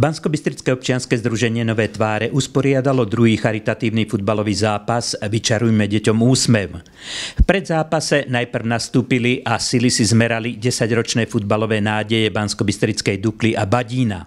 Banskobystrické občianske združenie Nové tváre usporiadalo druhý charitatívny futbalový zápas Vyčarujme deťom úsmev. V predzápase najprv nastúpili a sily si zmerali 10-ročné futbalové nádeje Banskobystrickej Dukly a Badína.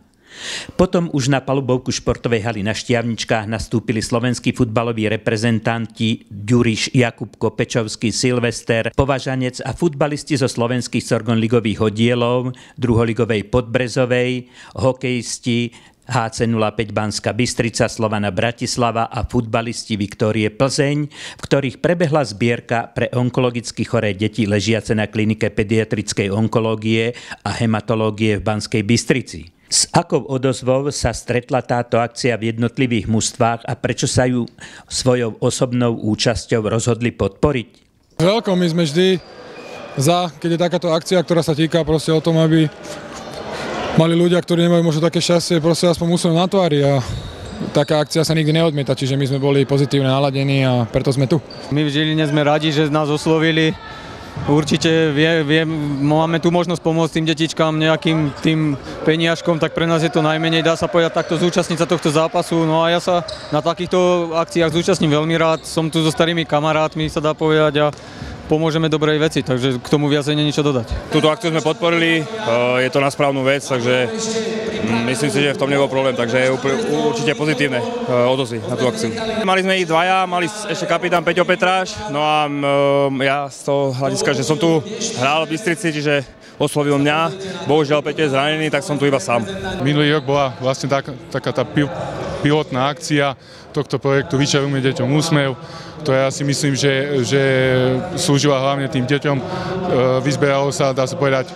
Potom už na palubovku športovej haly na Štiavničkách nastúpili slovenskí futbaloví reprezentanti Ďuriš, Jakubko, Pečovský, Silvester, Považanec a futbalisti zo slovenských sorgonligových oddielov, druholigovej Podbrezovej, hokejisti HC 05 Banská Bystrica, Slovana Bratislava a futbalisti Viktórie Plzeň, v ktorých prebehla zbierka pre onkologicky choré deti ležiace na klinike pediatrickej onkológie a hematológie v Banskej Bystrici. S akou odozvou sa stretla táto akcia v jednotlivých mužstvách a prečo sa ju svojou osobnou účasťou rozhodli podporiť? Veľkom, my sme vždy za, keď je takáto akcia, ktorá sa týka proste o tom, aby mali ľudia, ktorí nemajú možno také šťastie, proste aspoň úsmev na tvári a taká akcia sa nikdy neodmieta, čiže my sme boli pozitívne naladení a preto sme tu. My v Žiline sme radi, že nás oslovili. Určite máme tu možnosť pomôcť tým detičkám nejakým tým peniažkom, tak pre nás je to najmenej, dá sa povedať, takto zúčastniť sa tohto zápasu. No a ja sa na takýchto akciách zúčastním veľmi rád, som tu so starými kamarátmi, sa dá povedať, a pomôžeme dobrej veci, takže k tomu viac nie niečo dodať. Túto akciu sme podporili, je to na správnu vec, takže myslím si, že v tom nebol problém, takže je určite pozitívne odozvy na tú akciu. Mali sme ich dvaja, mali ešte kapitán Peťo Petráš, no a ja z toho hľadiska, že som tu hral v Bystrici, čiže oslovil mňa, bohužiaľ Peťo je zranený, tak som tu iba sám. Minulý rok bola vlastne taká tá pilotná akcia tohto projektu Vyčarujme deťom úsmev. To ja si myslím, že slúžila hlavne tým deťom. Vyzberalo sa, dá sa povedať,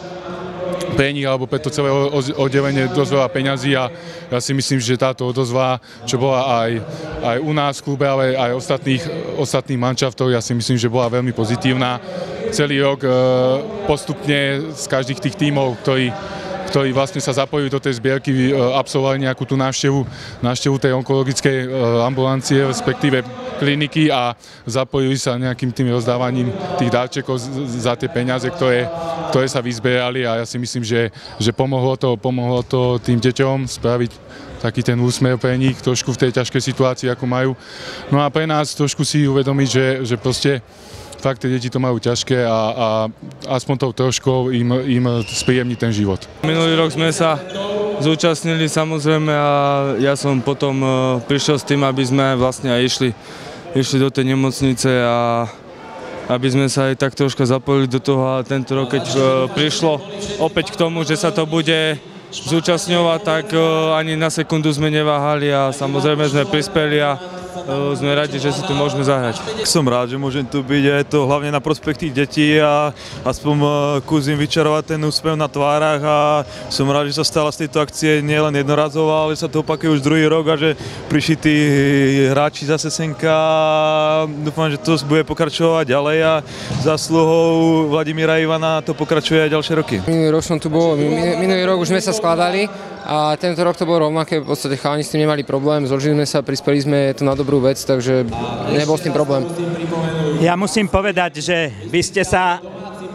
pre nich alebo pre to celé oddelenie dosť veľa peňazí a ja si myslím, že táto odozva, čo bola aj u nás v klube, ale aj ostatných manšaftov, ja si myslím, že bola veľmi pozitívna. Celý rok postupne z každých tých tímov, ktorí vlastne sa zapojili do tej zbierky, absolvovali nejakú tú návštevu tej onkologickej ambulancie, respektíve kliniky a zapojili sa nejakým tým rozdávaním tých darčekov za tie peniaze, ktoré sa vyzbierali a ja si myslím, že pomohlo to tým deťom spraviť taký ten úsmev pre nich trošku v tej ťažkej situácii, ako majú. No a pre nás trošku si uvedomiť, že proste fakt tie deti to majú ťažké a aspoň tou troškou im spríjemní ten život. Minulý rok sme sa zúčastnili samozrejme a ja som potom prišiel s tým, aby sme vlastne aj išli do tej nemocnice a aby sme sa aj tak troška zapojili do toho a tento rok, keď prišlo opäť k tomu, že sa to bude zúčastňovať, tak ani na sekundu sme neváhali a samozrejme sme prispeli a sme radi, že si tu môžeme zahrať. Som rád, že môžem tu byť a je to hlavne na prospech tých detí a aspoň kúsim vyčarovať ten úsmev na tvárach a som rád, že sa stala z tejto akcie nielen jednorazová, ale sa to opakuje už druhý rok a že prišli tí hráči zase senka a dúfam, že to bude pokračovať ďalej a zásluhou Vladimíra Ivana to pokračuje aj ďalšie roky. Minulý rok som tu bol, minulý rok už sme sa skladali a tento rok to bolo rovnaké, v podstate chalani s tým nemali problém, zložili sme sa, prispeli sme to na dobrú vec, takže nebol s tým problém. Ja musím povedať, že vy ste sa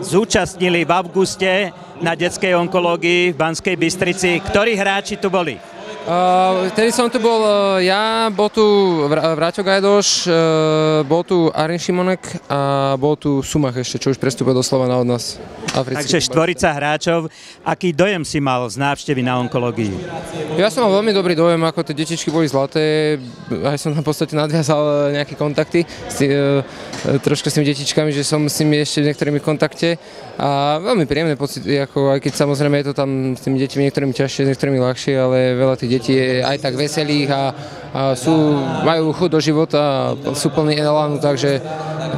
zúčastnili v auguste na detskej onkológii v Banskej Bystrici. Ktorí hráči tu boli? Vtedy som tu bol ja, bol tu Vráťo Gajdoš, bol tu Arin Šimonek a bol tu Sumach ešte, čo už prestúpil do Slovana od nás. Takže štvorica hráčov. Aký dojem si mal z návštevy na onkológii? Ja som mal veľmi dobrý dojem, ako tie detičky boli zlaté. Aj som v podstate nadviazal nejaké kontakty troška s tými detičkami, že som s nimi ešte niektorými v kontakte. A veľmi príjemné pocity, aj keď samozrejme je to tam s tými deťmi niektorými ťažšie, s niektorými ľahšie, ale veľa tých detí je aj tak veselých a majú chuť do života a sú plní elánu, takže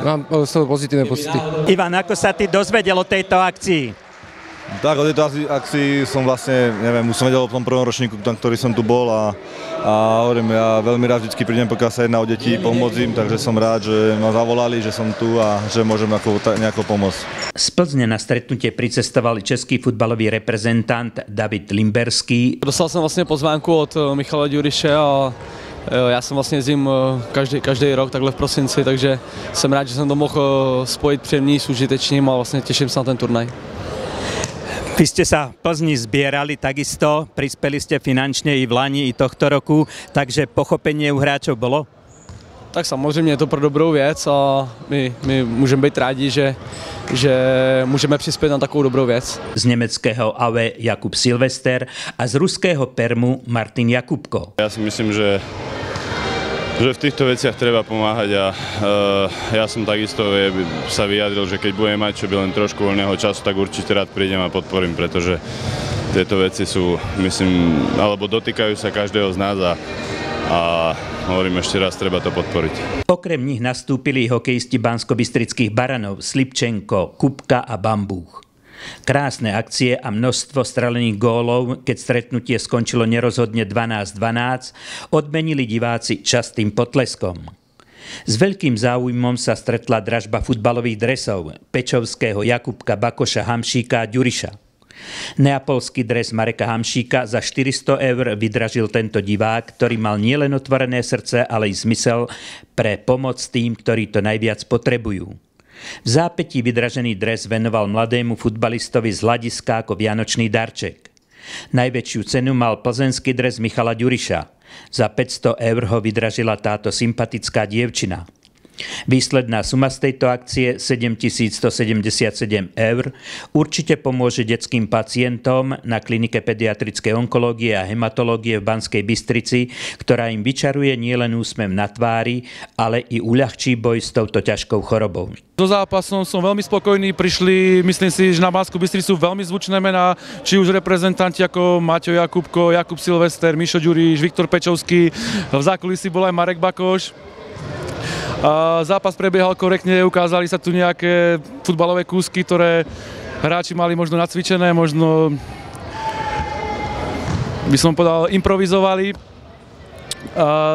mám z toho pozitívne pocity. Ivan, ako sa ty dozvedel o tejto akcii? Tak, o tejto akcii som vlastne, neviem, už som vedel o tom prvom ročníku, ktorý som tu bol a hovorím, ja veľmi rád vždycky prídem, pokiaľ sa jedná o deti, pomôcť im, takže som rád, že ma zavolali, že som tu a že môžem nejako pomôcť. Z Plzne na stretnutie pricestovali český futbalový reprezentant David Limberský. Dostal som vlastne pozvánku od Michala Ďuriše a ja som vlastne s ním každý rok takhle v prosinci, takže som rád, že som to mohl spojit příjemný s užitečným a vlastne teším sa na ten turnaj. Vy ste sa v Plzni zbierali takisto, prispeli ste finančne i v lani, i tohto roku, takže pochopenie u hráčov bolo? Tak samozřejmě je to pro dobrou věc a my můžeme být rádi, že můžeme přispět na takovou dobrou věc. Z nemeckého AVE Jakub Silvester a z ruského Permu Martin Jakubko. Ja si myslím, že v týchto veciach treba pomáhať a ja som takisto sa vyjadril, že keď budem mať čo by len trošku voľného času, tak určite rád prídem a podporím, pretože tieto veci sú, myslím, alebo dotýkajú sa každého z nás a hovorím ešte raz, treba to podporiť. Okrem nich nastúpili hokejisti Banskobystrických Baranov, Slipčenko, Kupka a Bambúch. Krásne akcie a množstvo strelených gólov, keď stretnutie skončilo nerozhodne 12-12, odmenili diváci častým potleskom. S veľkým záujmom sa stretla dražba futbalových dresov Pečovského Jakubka Bakoša Hamšíka a Ďuriša. Neapolský dres Mareka Hamšíka za 400 € vydražil tento divák, ktorý mal nielen otvorené srdce, ale i zmysel pre pomoc tým, ktorí to najviac potrebujú. V zápätí vydražený dres venoval mladému futbalistovi z hľadiska ako vianočný darček. Najväčšiu cenu mal plzeňský dres Michala Ďuriša. Za 500 € ho vydražila táto sympatická dievčina. Výsledná suma z tejto akcie 7177 €. Určite pomôže detským pacientom na klinike pediatrickej onkológie a hematológie v Banskej Bystrici, ktorá im vyčaruje nielen úsmev na tvári, ale i uľahčí boj s touto ťažkou chorobou. So zápasom som veľmi spokojný, prišli, myslím si, že na Banskú Bystricu veľmi zvučné mená, či už reprezentanti ako Maťo Jakubko, Jakub Silvester, Mišo Ďuriš, Viktor Pečovský, v zákulisí bol aj Marek Bakoš. Zápas prebiehal korektne, ukázali sa tu nejaké futbalové kúsky, ktoré hráči mali možno nacvičené, možno by som povedal improvizovali.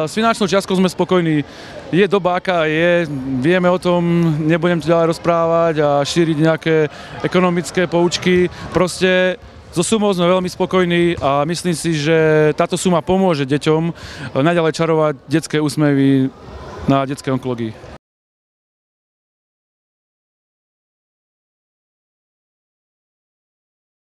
S finančnou čiastkou sme spokojní. Je doba, aká je, vieme o tom, nebudem tu ďalej rozprávať a šíriť nejaké ekonomické poučky. Proste so sumou sme veľmi spokojní a myslím si, že táto suma pomôže deťom naďalej čarovať detské úsmevy na detskej onkológii.